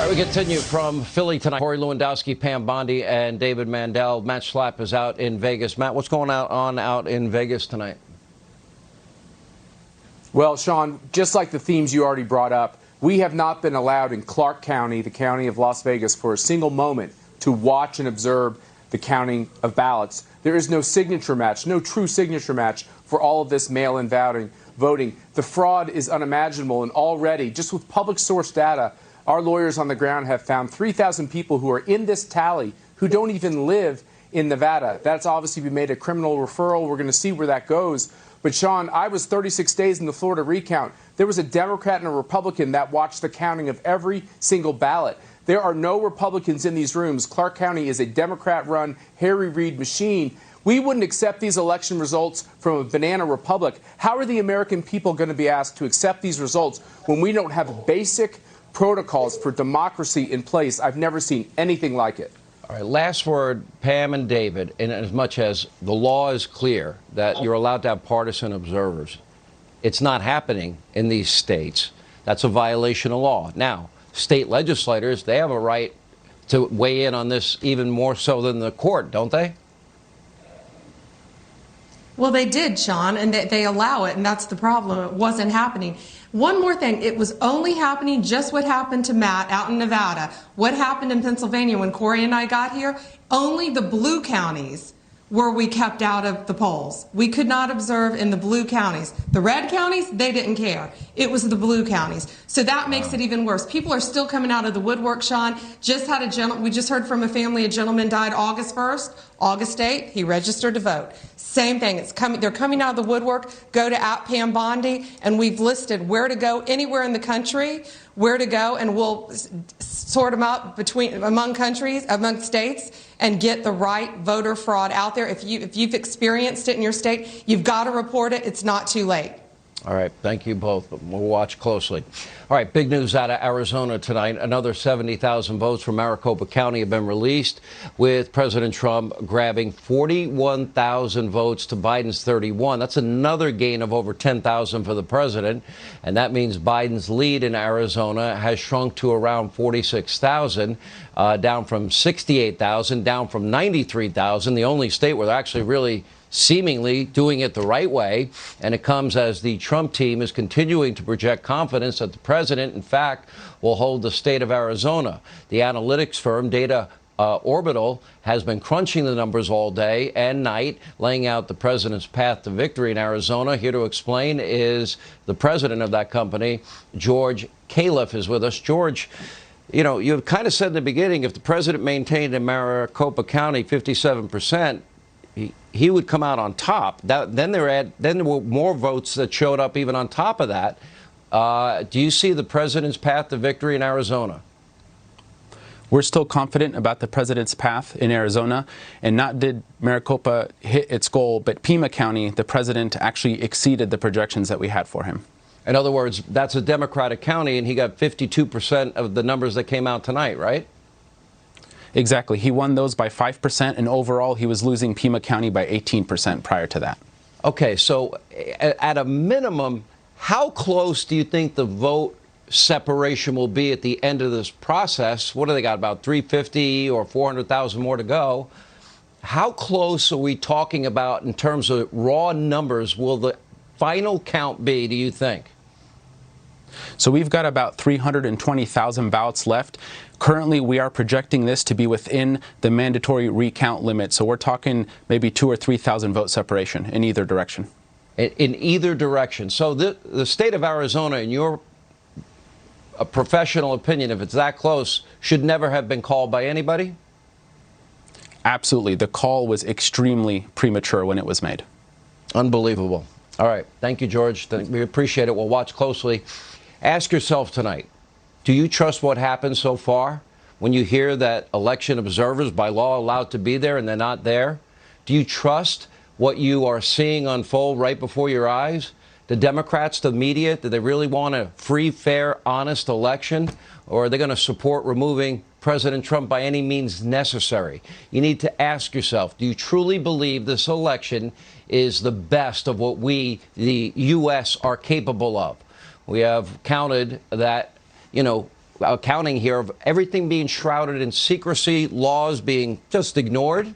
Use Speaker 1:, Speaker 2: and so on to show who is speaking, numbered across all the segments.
Speaker 1: All right, we continue from Philly tonight. Corey Lewandowski, Pam Bondi, and David Mandel. Matt Schlapp is out in Vegas. Matt, what's going on out in Vegas tonight?
Speaker 2: Well, Sean, just like the themes you already brought up, we have not been allowed in Clark County, the county of Las Vegas, for a single moment to watch and observe the counting of ballots. There is no signature match, no true signature match for all of this mail-in voting. The fraud is unimaginable, and already, just with public source data, our lawyers on the ground have found 3,000 people who are in this tally who don't even live in Nevada. That's obviously been made a criminal referral. We're going to see where that goes. But, Sean, I was 36 days in the Florida recount. There was a Democrat and a Republican that watched the counting of every single ballot. There are no Republicans in these rooms. Clark County is a Democrat-run Harry Reid machine. We wouldn't accept these election results from a banana republic. How are the American people going to be asked to accept these results when we don't have basic protocols for democracy in place? I've never seen anything like it.
Speaker 1: All right, last word, Pam and David, in as much as the law is clear that you're allowed to have partisan observers, it's not happening in these states. That's a violation of law. Now, state legislators, they have a right to weigh in on this even more so than the court, don't they?
Speaker 3: Well, they did, Sean, and they allow it, and that's the problem. It wasn't happening. One more thing, it was only happening just what happened to Matt out in Nevada. What happened in Pennsylvania when Corey and I got here? Only the blue counties were we kept out of the polls. We could not observe in the blue counties. The red counties, they didn't care. It was the blue counties. So that makes it even worse. People are still coming out of the woodwork, Sean. We just heard from a family, a gentleman died August 1st, August 8th, he registered to vote. Same thing, they're coming out of the woodwork. Go to @Pam Bondi, and we've listed where to go anywhere in the country, where to go, and we'll sort them up among states, and get the right voter fraud out there. If you've experienced it in your state, you've got to report it. It's not too late.
Speaker 1: All right. Thank you both. We'll watch closely. All right. Big news out of Arizona tonight. Another 70,000 votes from Maricopa County have been released, with President Trump grabbing 41,000 votes to Biden's 31. That's another gain of over 10,000 for the president. And that means Biden's lead in Arizona has shrunk to around 46,000, down from 68,000, down from 93,000, the only state where they're actually really seemingly doing it the right way. And it comes as the Trump team is continuing to project confidence that the president, in fact, will hold the state of Arizona. The analytics firm Data Orbital has been crunching the numbers all day and night, laying out the president's path to victory in Arizona. Here to explain is the president of that company, George Califf, is with us. George, you know, you kind of said in the beginning, if the president maintained in Maricopa County 57%, he would come out on top. Then there were more votes that showed up even on top of that. Do you see the president's path to victory in Arizona?
Speaker 4: We're still confident about the president's path in Arizona, and not did Maricopa hit its goal, but Pima County, the president actually exceeded the projections that we had for him.
Speaker 1: In other words, that's a Democratic county, and he got 52% of the numbers that came out tonight, right?
Speaker 4: Exactly. He won those by 5%, and overall he was losing Pima County by 18% prior to that.
Speaker 1: Okay, so at a minimum, how close do you think the vote separation will be at the end of this process? What do they got, about 350 or 400,000 more to go? How close are we talking about in terms of raw numbers will the final count be, do you think?
Speaker 4: So we've got about 320,000 ballots left. Currently, we are projecting this to be within the mandatory recount limit. So we're talking maybe 2,000 or 3,000 vote separation in either direction.
Speaker 1: In either direction. So the state of Arizona, in your professional opinion, if it's that close, should never have been called by anybody?
Speaker 4: Absolutely. The call was extremely premature when it was made.
Speaker 1: Unbelievable. All right. Thank you, George. We appreciate it. We'll watch closely. Ask yourself tonight, do you trust what happened so far? When you hear that election observers by law are allowed to be there and they're not there? Do you trust what you are seeing unfold right before your eyes? The Democrats, the media, do they really want a free, fair, honest election? Or are they going to support removing President Trump by any means necessary? You need to ask yourself, do you truly believe this election is the best of what we, the U.S., are capable of? We have counted that, accounting here of everything being shrouded in secrecy, laws being just ignored,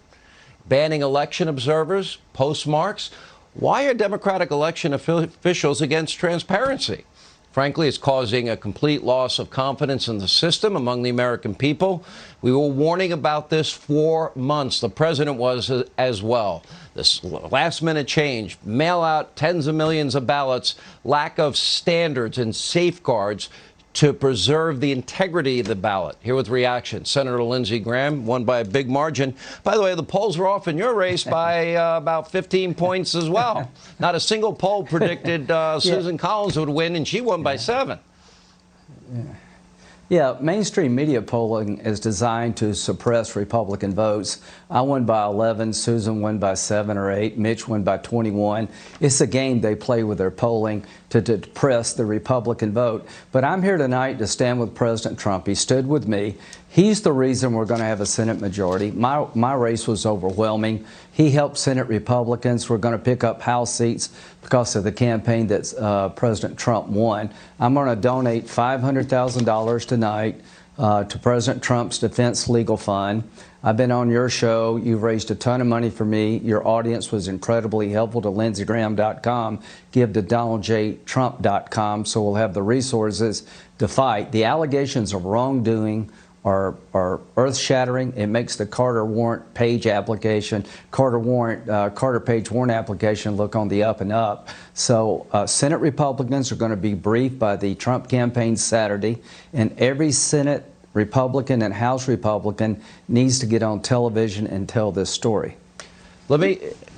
Speaker 1: banning election observers, postmarks. Why are Democratic election officials against transparency? Frankly, it's causing a complete loss of confidence in the system among the American people. We were warning about this for months. The president was as well. This last-minute change, mail out tens of millions of ballots, lack of standards and safeguards to preserve the integrity of the ballot. Here with reaction, Senator Lindsey Graham won by a big margin. By the way, the polls were off in your race by about 15 points as well. Not a single poll predicted Susan Collins would win, and she won by 7.
Speaker 5: Yeah, mainstream media polling is designed to suppress Republican votes. I won by 11, Susan won by 7 or 8, Mitch won by 21. It's a game they play with their polling to depress the Republican vote. But I'm here tonight to stand with President Trump. He stood with me. He's the reason we're going to have a Senate majority. My race was overwhelming. He helped Senate Republicans. We're going to pick up House seats because of the campaign that President Trump won. I'm going to donate $500,000 tonight to President Trump's Defense Legal Fund. I've been on your show. You've raised a ton of money for me. Your audience was incredibly helpful to LindseyGraham.com. Give to DonaldJTrump.com so we'll have the resources to fight. The allegations of wrongdoing are earth-shattering. It makes the Carter Page warrant application look on the up and up. So Senate Republicans are going to be briefed by the Trump campaign Saturday, and every Senate Republican and House Republican needs to get on television and tell this story.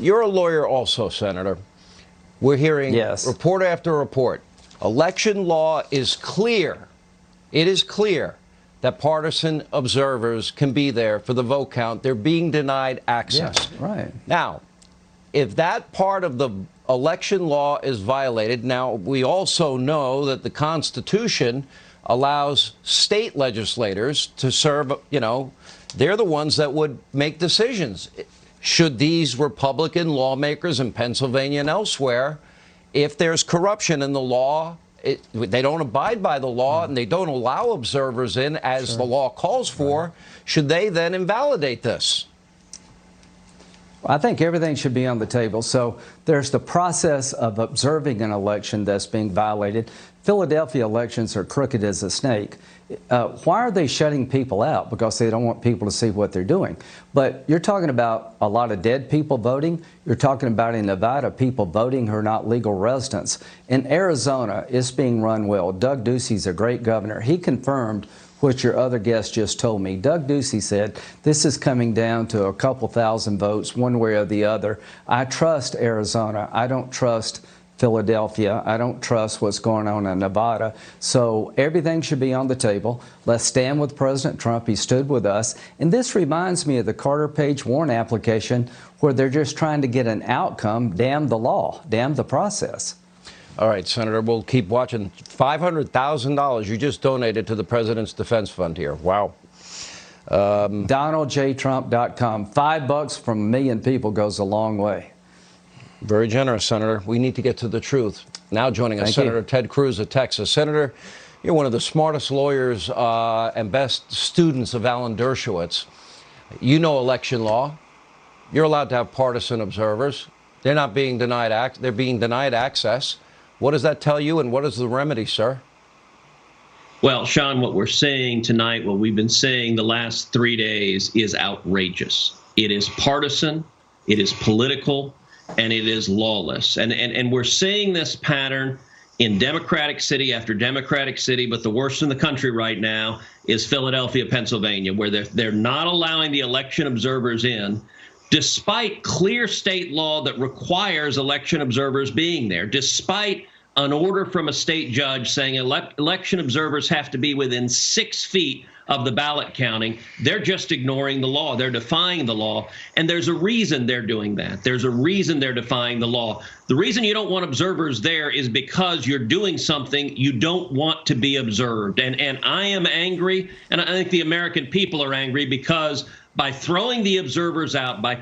Speaker 1: You're a lawyer also, Senator. We're hearing report after report. Election law is clear. It is clear that partisan observers can be there for the vote count. They're being denied access.
Speaker 5: Yeah, right.
Speaker 1: Now, if that part of the election law is violated, now we also know that the Constitution allows state legislators to serve, they're the ones that would make decisions. Should these Republican lawmakers in Pennsylvania and elsewhere, if there's corruption in the law, they don't abide by the law and they don't allow observers in as the law calls for, should they then invalidate this?
Speaker 5: I think everything should be on the table. So there's the process of observing an election that's being violated. Philadelphia elections are crooked as a snake. Why are they shutting people out? Because they don't want people to see what they're doing. But you're talking about a lot of dead people voting. You're talking about in Nevada people voting who are not legal residents. In Arizona, it's being run well. Doug Ducey's a great governor. He confirmed what your other guest just told me. Doug Ducey said this is coming down to a couple thousand votes one way or the other. I trust Arizona. I don't trust Philadelphia. I don't trust what's going on in Nevada. So everything should be on the table. Let's stand with President Trump. He stood with us. And this reminds me of the Carter Page warrant application where they're just trying to get an outcome. Damn the law. Damn the process.
Speaker 1: All right, Senator, we'll keep watching. $500,000 you just donated to the President's Defense Fund here. Wow.
Speaker 5: DonaldJTrump.com. $5 from 1 million people goes a long way.
Speaker 1: Very generous, Senator. We need to get to the truth. Now joining us, Senator Ted Cruz of Texas. Senator, you're one of the smartest lawyers and best students of Alan Dershowitz. You know election law. You're allowed to have partisan observers. They're not being denied they're being denied access. What does that tell you, and what is the remedy, sir?
Speaker 6: Well, Sean, what we're saying tonight, what we've been saying the last 3 days is outrageous. It is partisan, it is political, and it is lawless. And we're seeing this pattern in Democratic city after Democratic city, but the worst in the country right now is Philadelphia, Pennsylvania, where they're not allowing the election observers in, despite clear state law that requires election observers being there, despite an order from a state judge saying election observers have to be within 6 feet of the ballot counting. They're just ignoring the law. They're defying the law. And there's a reason they're doing that. There's a reason they're defying the law. The reason you don't want observers there is because you're doing something you don't want to be observed. And I am angry, and I think the American people are angry because by throwing the observers out, by